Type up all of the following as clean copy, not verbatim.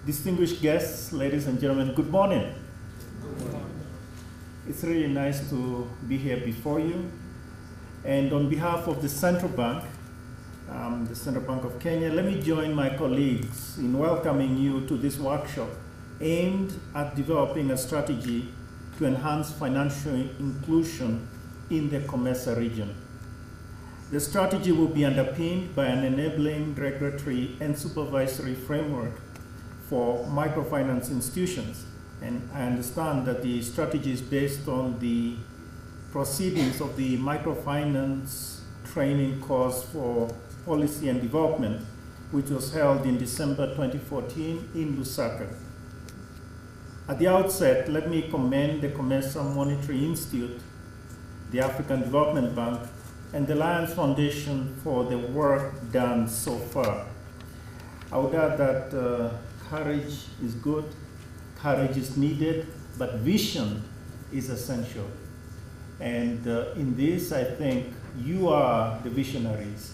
Distinguished guests, ladies and gentlemen, good morning. Good morning. It's really nice to be here before you. And on behalf of the Central Bank of Kenya, let me join my colleagues in welcoming you to this workshop aimed at developing a strategy to enhance financial inclusion in the COMESA region. The strategy will be underpinned by an enabling regulatory and supervisory framework for microfinance institutions. And I understand that the strategy is based on the proceedings of the microfinance training course for policy and development, which was held in December 2014 in Lusaka. At the outset, let me commend the COMESA Monetary Institute, the African Development Bank, and the Lions Foundation for the work done so far. I would add that courage is good, courage is needed, but vision is essential. And in this, I think you are the visionaries.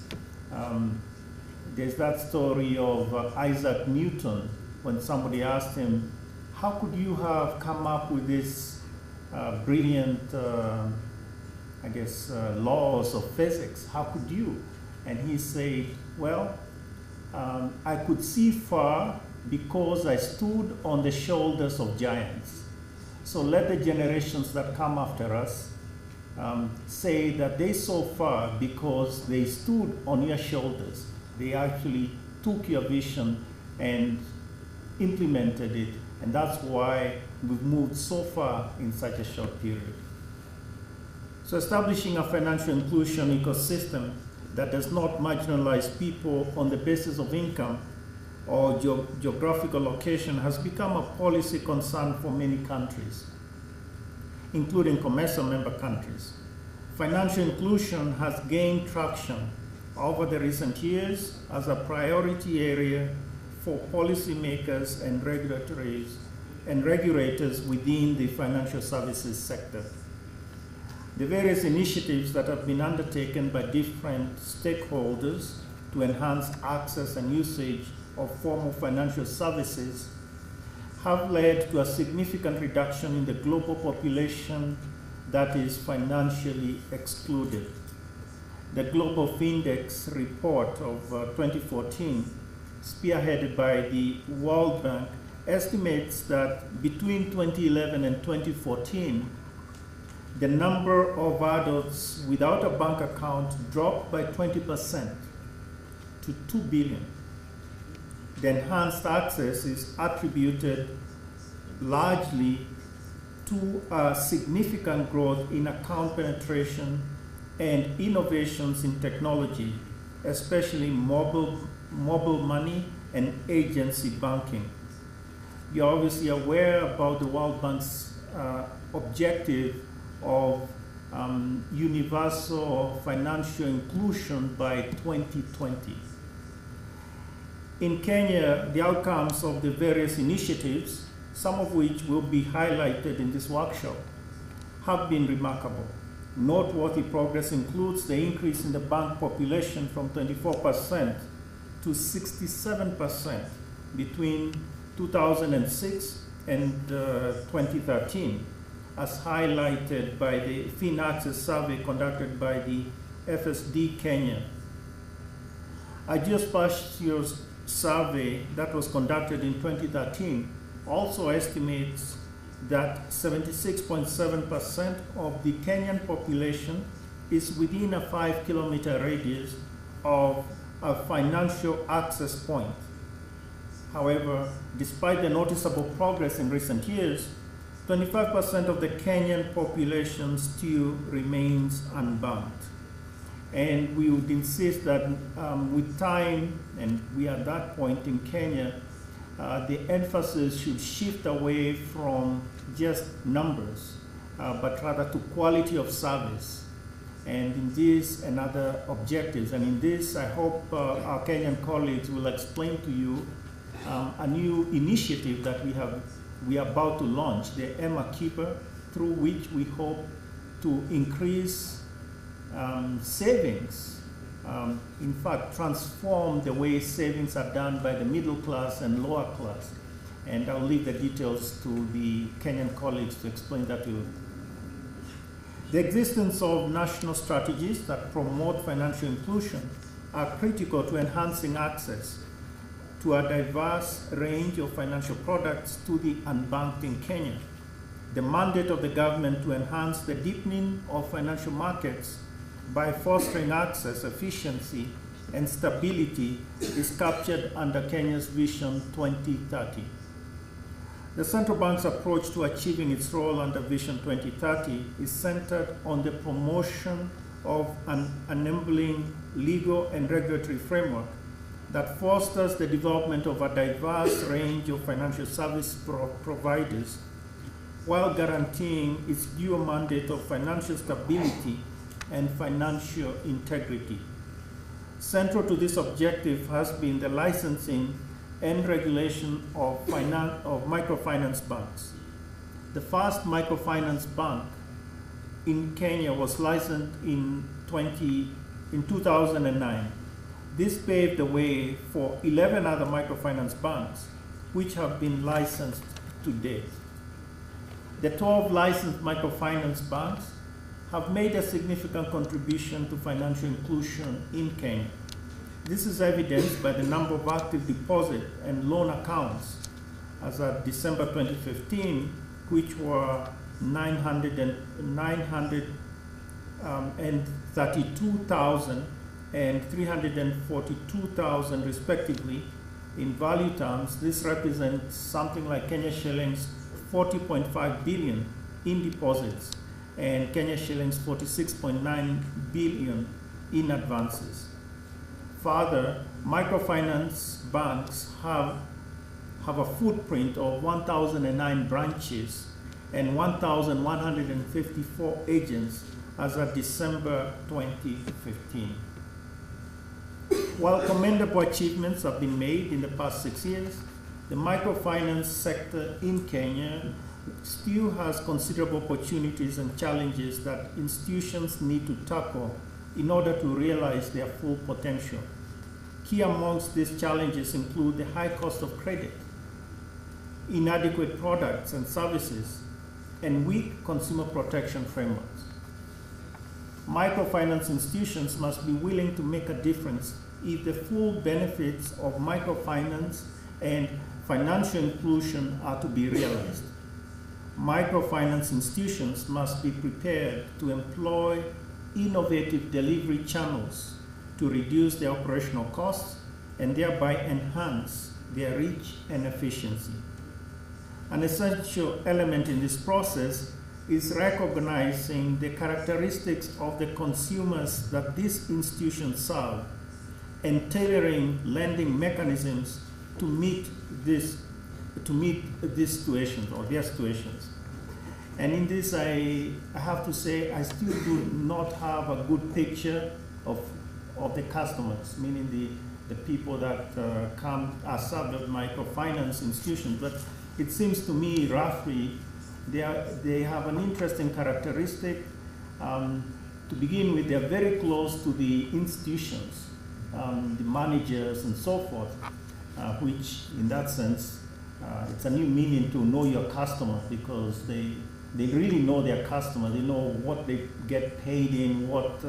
There's that story of Isaac Newton when somebody asked him, how could you have come up with this brilliant, laws of physics? How could you? And he said, well, I could see far because I stood on the shoulders of giants. So let the generations that come after us say that they saw far because they stood on your shoulders. They actually took your vision and implemented it. And that's why we've moved so far in such a short period. So establishing a financial inclusion ecosystem that does not marginalize people on the basis of income or geographical location has become a policy concern for many countries, including COMESA member countries. Financial inclusion has gained traction over the recent years as a priority area for policymakers and regulators within the financial services sector. The various initiatives that have been undertaken by different stakeholders to enhance access and usage of formal financial services have led to a significant reduction in the global population that is financially excluded. The Global Findex report of 2014, spearheaded by the World Bank, estimates that between 2011 and 2014, the number of adults without a bank account dropped by 20% to 2 billion. The enhanced access is attributed largely to a significant growth in account penetration and innovations in technology, especially mobile money and agency banking. You're obviously aware about the World Bank's objective of universal financial inclusion by 2020. In Kenya, the outcomes of the various initiatives, some of which will be highlighted in this workshop, have been remarkable. Noteworthy progress includes the increase in the bank population from 24% to 67% between 2006 and 2013, as highlighted by the FinAccess survey conducted by the FSD Kenya. A geospatial survey that was conducted in 2013 also estimates that 76.7% of the Kenyan population is within a 5-kilometer radius of a financial access point. However, despite the noticeable progress in recent years, 25% of the Kenyan population still remains unbanked. And we would insist that with time, and we are at that point in Kenya, the emphasis should shift away from just numbers, but rather to quality of service. And in this and other objectives, and in this, I hope our Kenyan colleagues will explain to you a new initiative that we are about to launch, the Emma Keeper, through which we hope to increase savings, in fact, transform the way savings are done by the middle class and lower class. And I'll leave the details to the Kenyan colleagues to explain that to you. The existence of national strategies that promote financial inclusion are critical to enhancing access to a diverse range of financial products to the unbanked in Kenya. The mandate of the government to enhance the deepening of financial markets by fostering access, efficiency, and stability is captured under Kenya's Vision 2030. The central bank's approach to achieving its role under Vision 2030 is centered on the promotion of an enabling legal and regulatory framework that fosters the development of a diverse range of financial service providers while guaranteeing its dual mandate of financial stability and financial integrity. Central to this objective has been the licensing and regulation of microfinance banks. The first microfinance bank in Kenya was licensed in 2009. This paved the way for 11 other microfinance banks which have been licensed to date. The 12 licensed microfinance banks have made a significant contribution to financial inclusion in Kenya. This is evidenced by the number of active deposit and loan accounts as of December 2015, which were 932,000 and 342,000 respectively. In value terms, this represents something like Kenya shillings 40.5 billion in deposits and Kenya shillings 46.9 billion in advances. Further, microfinance banks have a footprint of 1,009 branches and 1,154 agents as of December 2015. While commendable achievements have been made in the past 6 years, the microfinance sector in Kenya still has considerable opportunities and challenges that institutions need to tackle in order to realize their full potential. Key amongst these challenges include the high cost of credit, inadequate products and services, and weak consumer protection frameworks. Microfinance institutions must be willing to make a difference if the full benefits of microfinance and financial inclusion are to be realized. Microfinance institutions must be prepared to employ innovative delivery channels to reduce their operational costs and thereby enhance their reach and efficiency. An essential element in this process is recognizing the characteristics of the consumers that these institutions serve and tailoring lending mechanisms to meet these situations or their situations. And in this, I have to say, I still do not have a good picture of the customers, meaning the people that are served at microfinance institutions. But it seems to me, roughly, they have an interesting characteristic. To begin with, they're very close to the institutions, the managers and so forth, which in that sense, it's a new meaning to know your customer, because they really know their customer. They know what they get paid in, what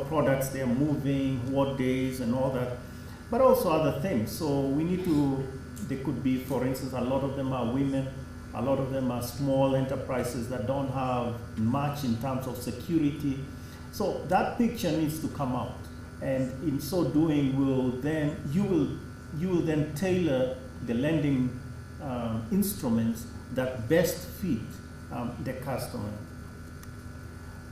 products they're moving, what days and all that, but also other things. So we need to, they could be, for instance, a lot of them are women, a lot of them are small enterprises that don't have much in terms of security. So that picture needs to come out. And in so doing, you will then tailor the lending instruments that best fit the customer.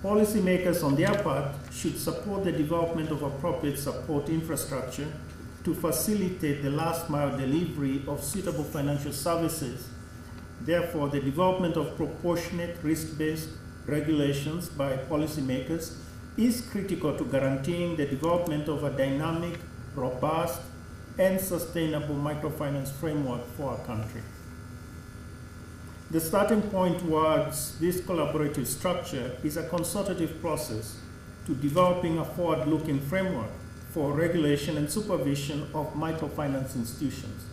Policymakers, on their part, should support the development of appropriate support infrastructure to facilitate the last mile delivery of suitable financial services. Therefore, the development of proportionate risk-based regulations by policymakers is critical to guaranteeing the development of a dynamic, robust, and sustainable microfinance framework for our country. The starting point towards this collaborative structure is a consultative process to developing a forward-looking framework for regulation and supervision of microfinance institutions.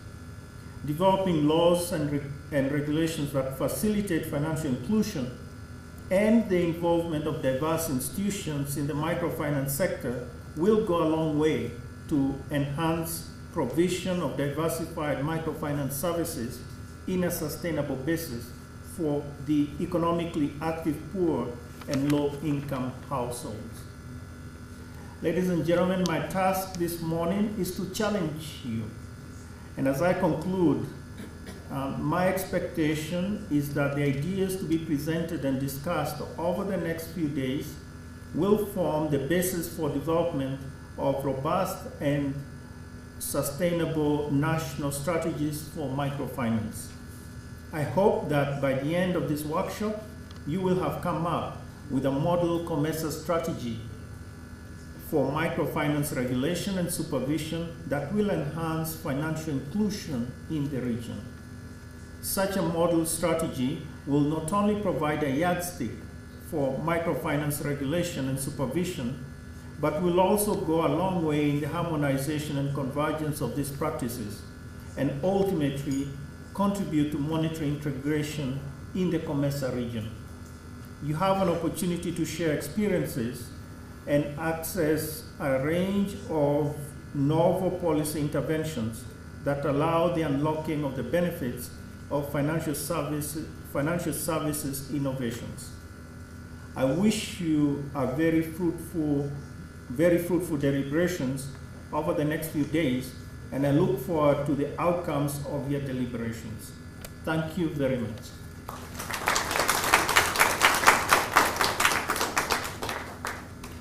developing laws and regulations that facilitate financial inclusion, and the involvement of diverse institutions in the microfinance sector will go a long way to enhance provision of diversified microfinance services in a sustainable basis for the economically active poor and low-income households. Ladies and gentlemen, my task this morning is to challenge you. And as I conclude, my expectation is that the ideas to be presented and discussed over the next few days will form the basis for development of robust and sustainable national strategies for microfinance. I hope that by the end of this workshop, you will have come up with a model COMESA strategy for microfinance regulation and supervision that will enhance financial inclusion in the region. Such a model strategy will not only provide a yardstick for microfinance regulation and supervision, but will also go a long way in the harmonization and convergence of these practices, and ultimately contribute to monetary integration in the COMESA region. You have an opportunity to share experiences and access a range of novel policy interventions that allow the unlocking of the benefits of financial services innovations. I wish you a very fruitful deliberations over the next few days, and I look forward to the outcomes of your deliberations. Thank you very much.